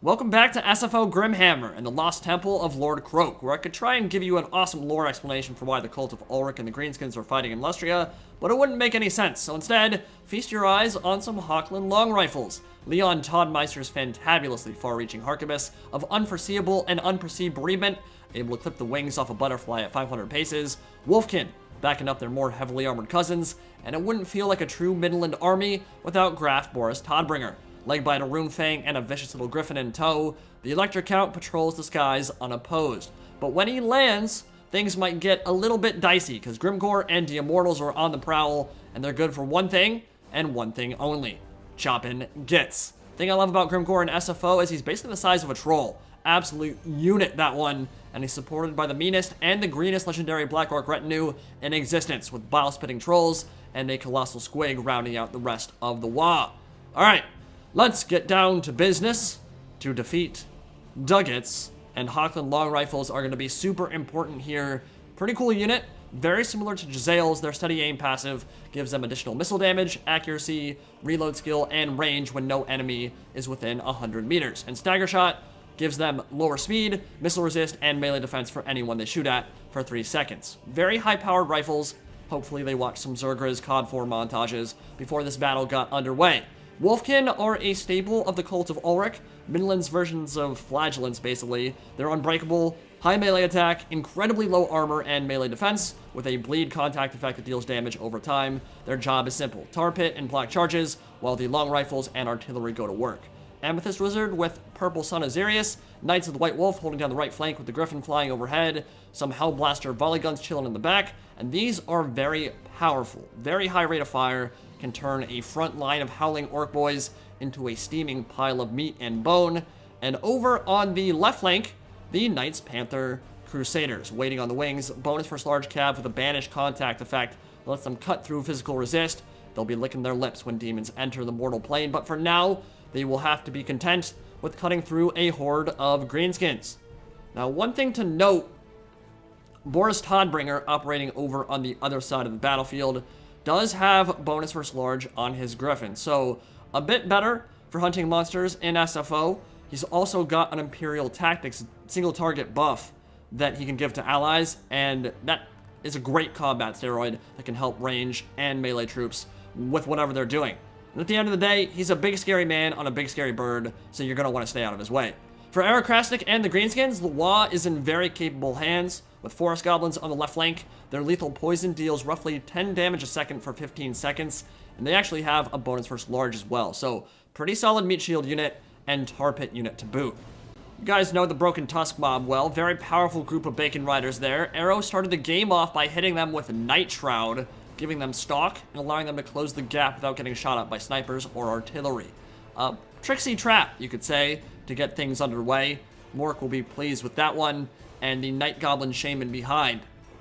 Welcome back to SFO Grimhammer and the Lost Temple of Lord Croak, where I could try and give you an awesome lore explanation for why the cult of Ulric and the Greenskins are fighting in Lustria, but it wouldn't make any sense, so instead, feast your eyes on some Hochland Long Rifles, Leon Toddmeister's fantabulously far-reaching harquebus of unforeseeable and unperceived bereavement, able to clip the wings off a butterfly at 500 paces, Wolfkin, backing up their more heavily armored cousins, and it wouldn't feel like a true Middenland army without Graf Boris Todbringer. Led by a Rune Fang and a vicious little griffin in tow, the Electric Count patrols the skies unopposed. But when he lands, things might get a little bit dicey, because Grimgor and the Immortulz are on the prowl, and they're good for one thing, and one thing only: chopping gits. The thing I love about Grimgor and SFO is he's basically the size of a troll. Absolute unit, that one, and he's supported by the meanest and the greenest legendary Black Orc retinue in existence, with bile-spitting trolls and a colossal squig rounding out the rest of the WAAAGH. Alright. Let's get down to business to defeat Duggets, and Hochland Long Rifles are going to be super important here. Pretty cool unit, very similar to Jezzail's. Their steady aim passive gives them additional missile damage, accuracy, reload skill, and range when no enemy is within 100 meters. And Stagger Shot gives them lower speed, missile resist, and melee defense for anyone they shoot at for 3 seconds. Very high-powered rifles. Hopefully they watched some Zergra's COD 4 montages before this battle got underway. Wolfkin are a staple of the cult of Ulric, Middenland's versions of flagellants, basically. They're unbreakable, high melee attack, incredibly low armor and melee defense, with a bleed contact effect that deals damage over time. Their job is simple: tar pit and block charges, while the long rifles and artillery go to work. Amethyst Wizard with Purple Sun Azarius, Knights of the White Wolf holding down the right flank with the Griffin flying overhead, some Hellblaster volley guns chilling in the back, and these are very powerful. Very high rate of fire, can turn a front line of howling orc boys into a steaming pile of meat and bone. And over on the left flank, the Knights Panther Crusaders, waiting on the wings, bonus first large cav with a banish contact effect that lets them cut through physical resist. They'll be licking their lips when demons enter the mortal plane, but for now, they will have to be content with cutting through a horde of greenskins. Now, one thing to note, Boris Todbringer, operating over on the other side of the battlefield, does have bonus first large on his Griffin, so a bit better for hunting monsters in SFO. He's also got an Imperial Tactics single target buff that he can give to allies, and that is a great combat steroid that can help range and melee troops with whatever they're doing. And at the end of the day, he's a big scary man on a big scary bird, so you're going to want to stay out of his way. For Eric Krasnik and the Greenskins, the WAAAGH is in very capable hands. With Forest Goblins on the left flank, their lethal poison deals roughly 10 damage a second for 15 seconds, and they actually have a bonus first large as well, so pretty solid meat shield unit and tar pit unit to boot. You guys know the Broken Tusk mob well, very powerful group of Bacon Riders there. Arrow started the game off by hitting them with Night Shroud, giving them stalk and allowing them to close the gap without getting shot at by snipers or artillery. A tricksy trap, you could say, to get things underway. Mork will be pleased with that one, and the Night Goblin Shaman behind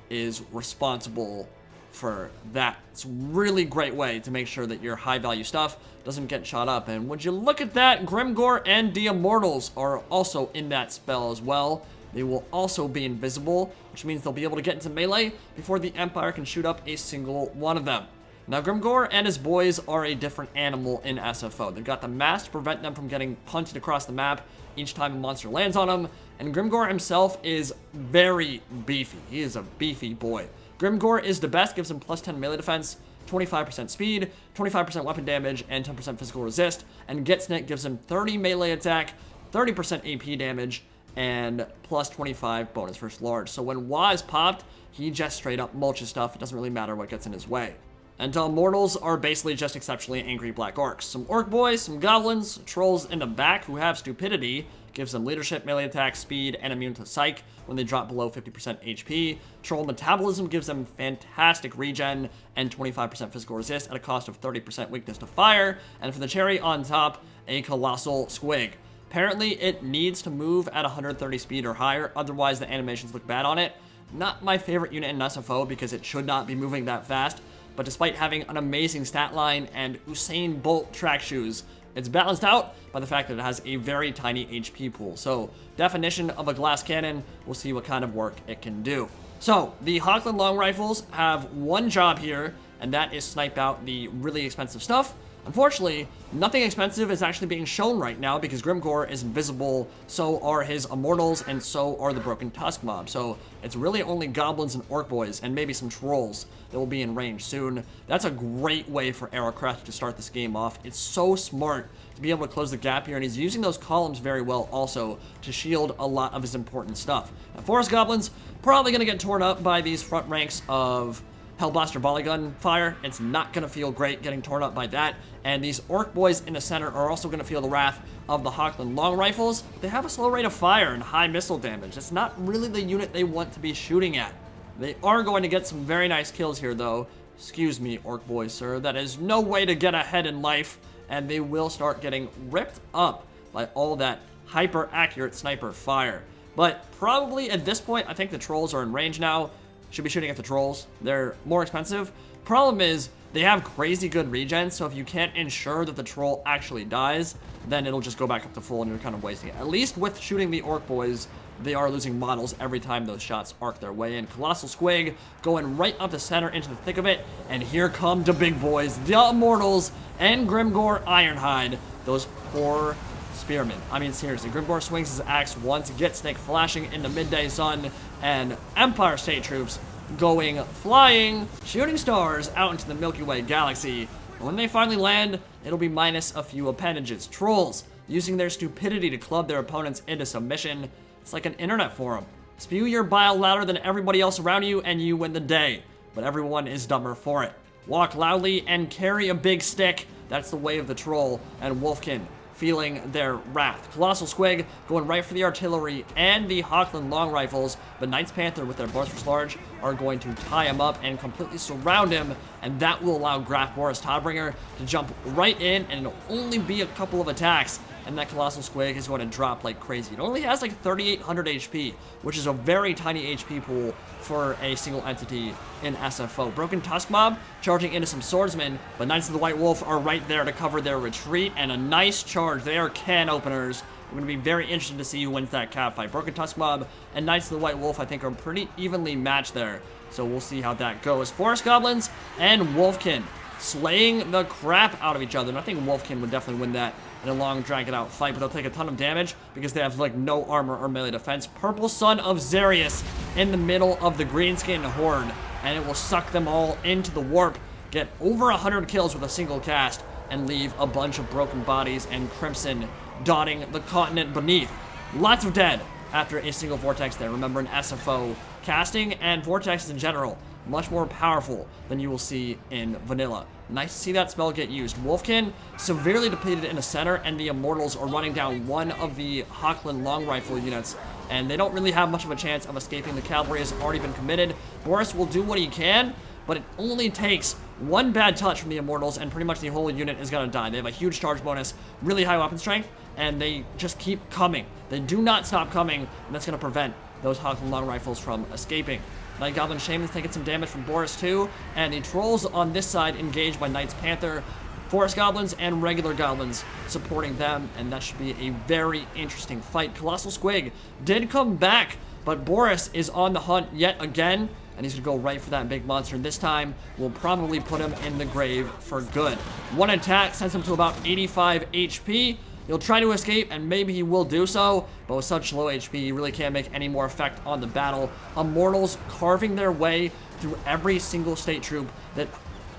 is responsible for that. It's a really great way to make sure that your high-value stuff doesn't get shot up. And would you look at that, Grimgor and the Immortulz are also in that spell as well. They will also be invisible, which means they'll be able to get into melee before the Empire can shoot up a single one of them. Now, Grimgor and his boys are a different animal in SFO. They've got the mass to prevent them from getting punted across the map each time a monster lands on them, and Grimgor himself is very beefy. He is a beefy boy. Grimgor is the best, gives him plus 10 melee defense, 25% speed, 25% weapon damage, and 10% physical resist, and Getsnit gives him 30 melee attack, 30% AP damage, and plus 25 bonus first large. So when WAAAGH is popped, he just straight up mulches stuff. It doesn't really matter what gets in his way. And Immortulz are basically just exceptionally angry Black Orcs. Some Orc Boys, some Goblins, Trolls in the back who have Stupidity, gives them leadership, melee attack, speed, and immune to Psych when they drop below 50% HP. Troll Metabolism gives them fantastic regen and 25% physical resist at a cost of 30% weakness to fire. And for the cherry on top, a Colossal Squig. Apparently, it needs to move at 130 speed or higher, otherwise the animations look bad on it. Not my favorite unit in SFO because it should not be moving that fast, but despite having an amazing stat line and Usain Bolt track shoes, it's balanced out by the fact that it has a very tiny HP pool. So, definition of a glass cannon, we'll see what kind of work it can do. So, the Hochland Long Rifles have one job here, and that is snipe out the really expensive stuff. Unfortunately, nothing expensive is actually being shown right now because Grimgor is invisible, so are his Immortulz, and so are the Broken Tusk mob. So it's really only goblins and orc boys, and maybe some trolls that will be in range soon. That's a great way for Aerocraft to start this game off. It's so smart to be able to close the gap here, and he's using those columns very well also to shield a lot of his important stuff. Now, Forest Goblins, probably going to get torn up by these front ranks of Hellblaster volley gun fire. It's not going to feel great getting torn up by that. And these orc boys in the center are also going to feel the wrath of the Hochland Long Rifles. They have a slow rate of fire and high missile damage. It's not really the unit they want to be shooting at. They are going to get some very nice kills here, though. Excuse me, orc boys, sir. That is no way to get ahead in life. And they will start getting ripped up by all that hyper-accurate sniper fire. But probably at this point, I think the trolls are in range now. Should be shooting at the trolls. They're more expensive. Problem is, they have crazy good regen, so if you can't ensure that the troll actually dies, then it'll just go back up to full and you're kind of wasting it. At least with shooting the orc boys, they are losing models every time those shots arc their way in. Colossal Squig going right up the center into the thick of it, and here come the big boys, the Immortulz and Grimgor Ironhide. Those poor spearmen. I mean, seriously, Grimgor swings his axe once, gets Snake flashing in the midday sun, and Empire State troops going flying, shooting stars out into the Milky Way galaxy. And when they finally land, it'll be minus a few appendages. Trolls, using their stupidity to club their opponents into submission. It's like an internet forum. Spew your bile louder than everybody else around you, and you win the day. But everyone is dumber for it. Walk loudly and carry a big stick. That's the way of the troll and Wolfkin, feeling their wrath. Colossal Squig going right for the artillery and the Hochland Long Rifles, but Knights Panther with their Boisterous Large are going to tie him up and completely surround him, and that will allow Graf Boris Todbringer to jump right in, and it'll only be a couple of attacks, and that Colossal Squig is going to drop like crazy. It only has like 3,800 HP, which is a very tiny HP pool for a single entity in SFO. Broken Tusk Mob charging into some swordsmen, but Knights of the White Wolf are right there to cover their retreat, and a nice charge. They are can openers. I'm going to be very interested to see who wins that cat fight. Broken Tusk Mob and Knights of the White Wolf, I think, are pretty evenly matched there, so we'll see how that goes. Forest Goblins and Wolfkin slaying the crap out of each other, and I think Wolfkin would definitely win that in a long, dragged-out fight, but they'll take a ton of damage because they have, like, no armor or melee defense. Purple Son of Xarius in the middle of the Greenskin Horde, and it will suck them all into the warp, get over 100 kills with a single cast, and leave a bunch of broken bodies and Crimson dotting the continent beneath. Lots of dead after a single Vortex there. Remember, an SFO casting and Vortexes in general, much more powerful than you will see in vanilla. Nice to see that spell get used. Wolfkin severely depleted in the center, and the Immortulz are running down one of the Hochland Long Rifle units, and they don't really have much of a chance of escaping. The cavalry has already been committed. Boris will do what he can, but it only takes one bad touch from the Immortulz, and pretty much the whole unit is going to die. They have a huge charge bonus, really high weapon strength, and they just keep coming. They do not stop coming, and that's going to prevent those Hochland Long Rifles from escaping. Night Goblin Shaman's taking some damage from Boris too, and the Trolls on this side engaged by Knights Panther, Forest Goblins, and regular Goblins supporting them, and that should be a very interesting fight. Colossal Squig did come back, but Boris is on the hunt yet again, and he's going to go right for that big monster, and this time will probably put him in the grave for good. One attack sends him to about 85 HP. He'll try to escape, and maybe he will do so, but with such low HP, he really can't make any more effect on the battle. Immortulz carving their way through every single state troop that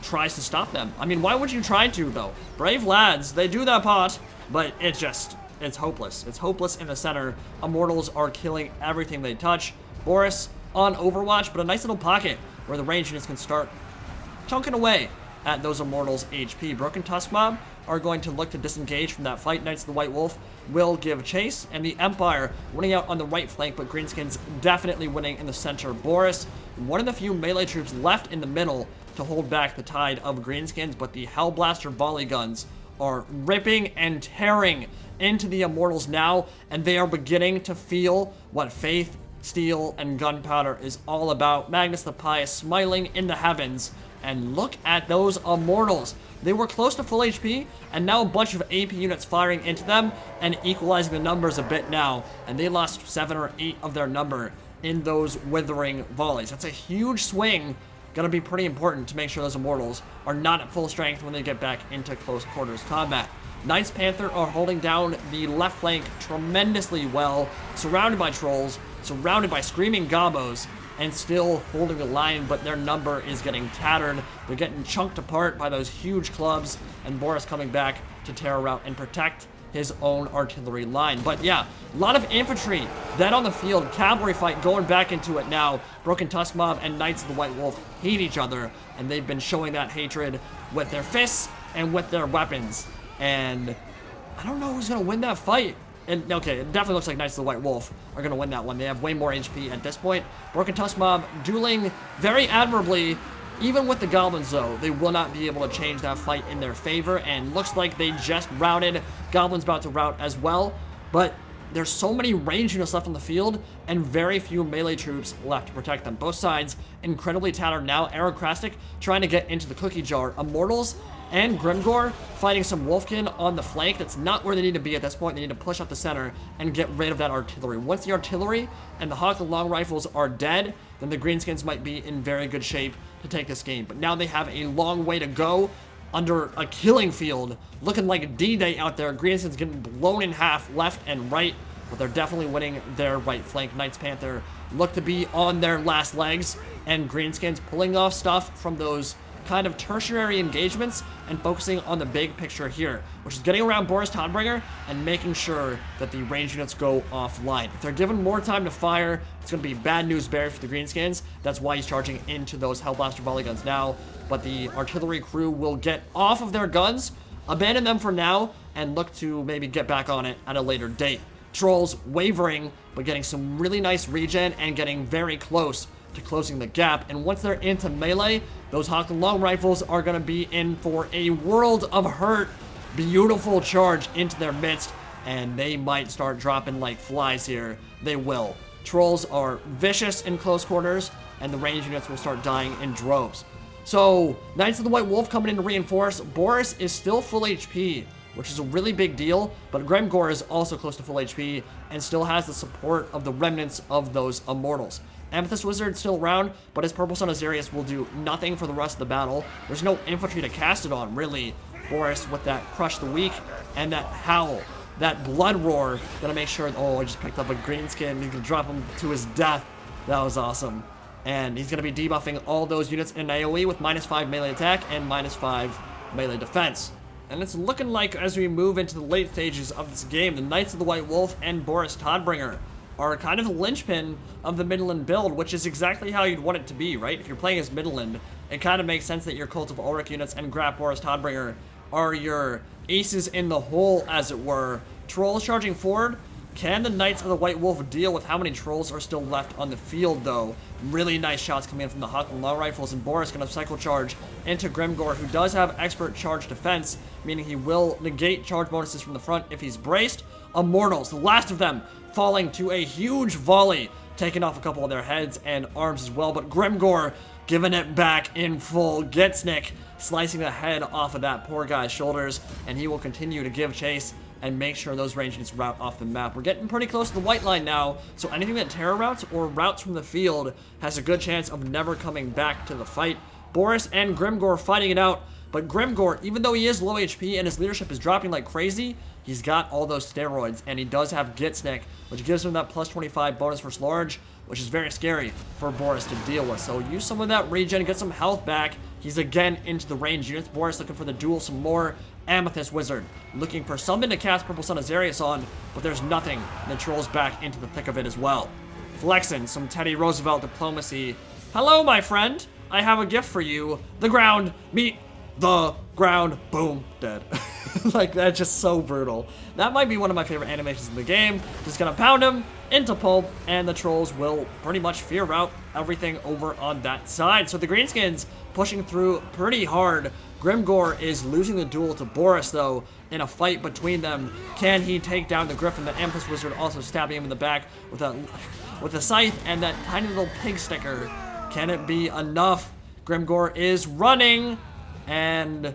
tries to stop them. I mean, why would you try to, though? Brave lads, they do that part, but it's hopeless. It's hopeless in the center. Immortulz are killing everything they touch. Boris on Overwatch, but a nice little pocket where the range units can start chunking away at those Immortulz HP. Broken Tusk Mob are going to look to disengage from that fight. Knights of the White Wolf will give chase, and the Empire winning out on the right flank, but Greenskins definitely winning in the center. Boris, one of the few melee troops left in the middle to hold back the tide of Greenskins, but the Hellblaster volley guns are ripping and tearing into the Immortulz now, and they are beginning to feel what faith, steel, and gunpowder is all about. Magnus the Pious smiling in the heavens, and look at those Immortulz. They were close to full HP, and now a bunch of AP units firing into them and equalizing the numbers a bit now, and they lost 7 or 8 of their number in those withering volleys. That's a huge swing Gonna be pretty important to make sure those Immortulz are not at full strength when they get back into close quarters combat. Knights Panther are holding down the left flank tremendously well, surrounded by trolls, surrounded by screaming gobbos, and still holding the line, but their number is getting tattered. They're getting chunked apart by those huge clubs, and Boris coming back to tear around and protect his own artillery line. But yeah, a lot of infantry then on the field. Cavalry fight going back into it now. Broken Tusk Mob and Knights of the White Wolf hate each other, and they've been showing that hatred with their fists and with their weapons. And I don't know who's gonna win that fight. And okay, it definitely looks like Knights of the White Wolf are gonna win that one. They have way more HP at this point. Broken Tusk Mob dueling very admirably. Even with the Goblins, though, they will not be able to change that fight in their favor, and looks like they just routed. Goblins about to rout as well, but there's so many range units left on the field, and very few melee troops left to protect them. Both sides incredibly tattered now. Aristocratic trying to get into the cookie jar. Immortulz and Grimgor fighting some Wolfkin on the flank. That's not where they need to be at this point. They need to push up the center and get rid of that artillery. Once the artillery and the Hochland Long Rifles are dead, then the Greenskins might be in very good shape to take this game. But now they have a long way to go under a killing field, looking like D-Day out there. Greenskins getting blown in half left and right, but they're definitely winning their right flank. Knights Panther look to be on their last legs, and Greenskins pulling off stuff from those kind of tertiary engagements and focusing on the big picture here, which is getting around Boris Todbringer and making sure that the range units go offline. If they're given more time to fire, it's going to be bad news bears for the Greenskins. That's why he's charging into those Hellblaster volley guns now, but the artillery crew will get off of their guns, abandon them for now, and look to maybe get back on it at a later date. Trolls wavering, but getting some really nice regen and getting very close to closing the gap. And once they're into melee, those Hochland Long Rifles are going to be in for a world of hurt. Beautiful charge into their midst, and they might start dropping like flies here. They will. Trolls are vicious in close quarters, and the range units will start dying in droves. So, Knights of the White Wolf coming in to reinforce. Boris is still full HP, which is a really big deal, but Grimgor is also close to full HP and still has the support of the remnants of those Immortulz. Amethyst Wizard still around, but his Purple Sun Azarius will do nothing for the rest of the battle. There's no infantry to cast it on, really. Boris with that Crush the Weak and that Howl, that Blood Roar, gonna make sure, oh, I just picked up a Greenskin. He's gonna drop him to his death. That was awesome. And he's gonna be debuffing all those units in AoE with -5 melee attack and -5 melee defense. And it's looking like, as we move into the late stages of this game, the Knights of the White Wolf and Boris Todbringer are kind of the linchpin of the Middenland build, which is exactly how you'd want it to be, right? If you're playing as Middenland, it kind of makes sense that your Cult of Ulric units and Graf Boris Todbringer are your aces in the hole, as it were. Trolls charging forward. Can the Knights of the White Wolf deal with how many trolls are still left on the field, though? Really nice shots coming in from the Hochland Long Rifles, and Boris going to cycle charge into Grimgor, who does have expert charge defense, meaning he will negate charge bonuses from the front if he's braced. Immortulz, the last of them, falling to a huge volley, taking off a couple of their heads and arms as well, but Grimgor giving it back in full. Getsnick slicing the head off of that poor guy's shoulders, and he will continue to give chase and make sure those range units route off the map. We're getting pretty close to the white line now, so anything that terror routes or routes from the field has a good chance of never coming back to the fight. Boris and Grimgor fighting it out, but Grimgor, even though he is low HP and his leadership is dropping like crazy, he's got all those steroids, and he does have Getsnick, which gives him that +25 bonus versus large, which is very scary for Boris to deal with. So use some of that regen, get some health back. He's again into the range units. Boris looking for the duel some more. Amethyst Wizard looking for something to cast Purple Sun Azarius on, but there's nothing, and the Trolls back into the thick of it as well. Flexing some Teddy Roosevelt diplomacy. Hello, my friend. I have a gift for you. The ground. Meet the ground. Boom. Dead. Like, that's just so brutal. That might be one of my favorite animations in the game. Just gonna pound him into pulp, and the Trolls will pretty much fear route everything over on that side. So the Greenskins pushing through pretty hard. Grimgor is losing the duel to Boris, though, in a fight between them. Can he take down the Griffin? The Amethyst Wizard also stabbing him in the back with a scythe and that tiny little pig sticker. Can it be enough? Grimgor is running, and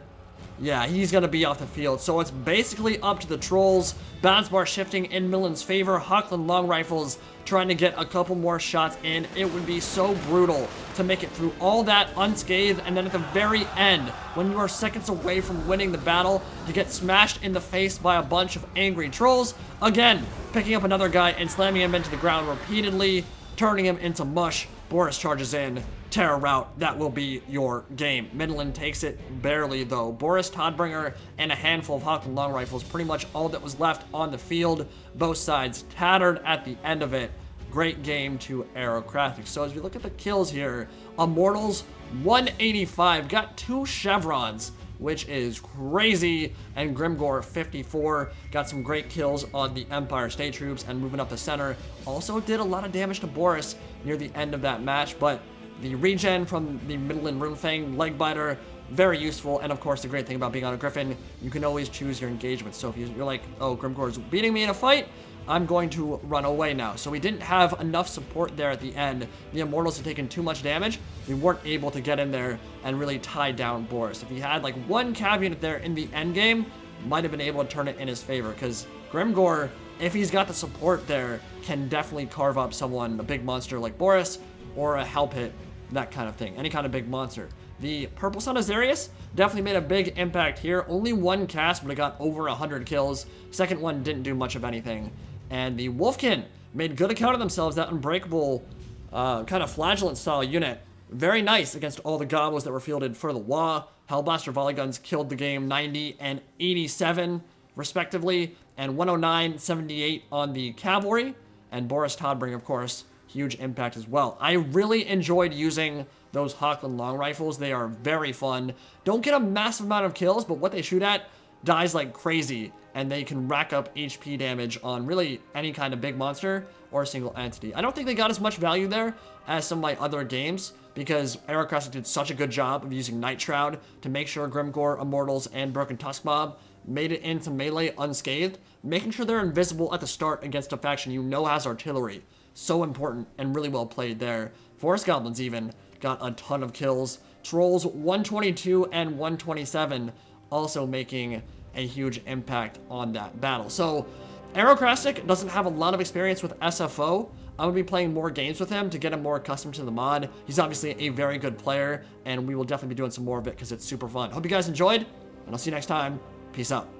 Yeah, he's going to be off the field. So it's basically up to the trolls. Balance bar shifting in Middenland's favor. Hochland Long Rifles trying to get a couple more shots in. It would be so brutal to make it through all that unscathed. And then at the very end, when you are seconds away from winning the battle, you get smashed in the face by a bunch of angry trolls. Again, picking up another guy and slamming him into the ground repeatedly, turning him into mush. Boris charges in. Terror route, that will be your game. Middenland takes it barely though. Boris, Todbringer, and a handful of Hochland Long Rifles, pretty much all that was left on the field. Both sides tattered at the end of it. Great game to Aerocratic. So as we look at the kills here, Immortulz 185, got 2 chevrons, which is crazy, and Grimgor 54 got some great kills on the Empire State Troops and moving up the center. Also did a lot of damage to Boris near the end of that match, but the regen from the Middenland Rune Fang, Leg Biter, very useful. And of course, the great thing about being on a Griffin, you can always choose your engagement. So if you're like, oh, Grimgor is beating me in a fight, I'm going to run away now. So we didn't have enough support there at the end. The Immortulz had taken too much damage. We weren't able to get in there and really tie down Boris. If he had like one cav unit there in the end game, might have been able to turn it in his favor, because Grimgor, if he's got the support there, can definitely carve up someone, a big monster like Boris, or a help hit, that kind of thing, any kind of big monster. The Purple Sun Azarius definitely made a big impact here. Only one cast, but it got over 100 kills. Second one didn't do much of anything. And the Wolfkin made good account of themselves, that unbreakable kind of flagellant style unit. Very nice against all the gobbles that were fielded for the WAAAGH. Hellblaster volley guns killed the game 90 and 87 respectively, and 109, 78 on the cavalry. And Boris Todbringer, of course, huge impact as well. I really enjoyed using those Hochland Long Rifles. They are very fun. Don't get a massive amount of kills, but what they shoot at dies like crazy, and they can rack up HP damage on really any kind of big monster or a single entity. I don't think they got as much value there as some of my other games, because Aerocratic did such a good job of using Night Shroud to make sure Grimgor, Immortulz, and Broken Tusk Mob made it into melee unscathed, making sure they're invisible at the start against a faction you know has artillery. So important and really well played there. Forest Goblins even got a ton of kills. Trolls 122 and 127 also making a huge impact on that battle. So Aerocratic doesn't have a lot of experience with SFO. I'm going to be playing more games with him to get him more accustomed to the mod. He's obviously a very good player, and we will definitely be doing some more of it because it's super fun. Hope you guys enjoyed, and I'll see you next time. Peace out.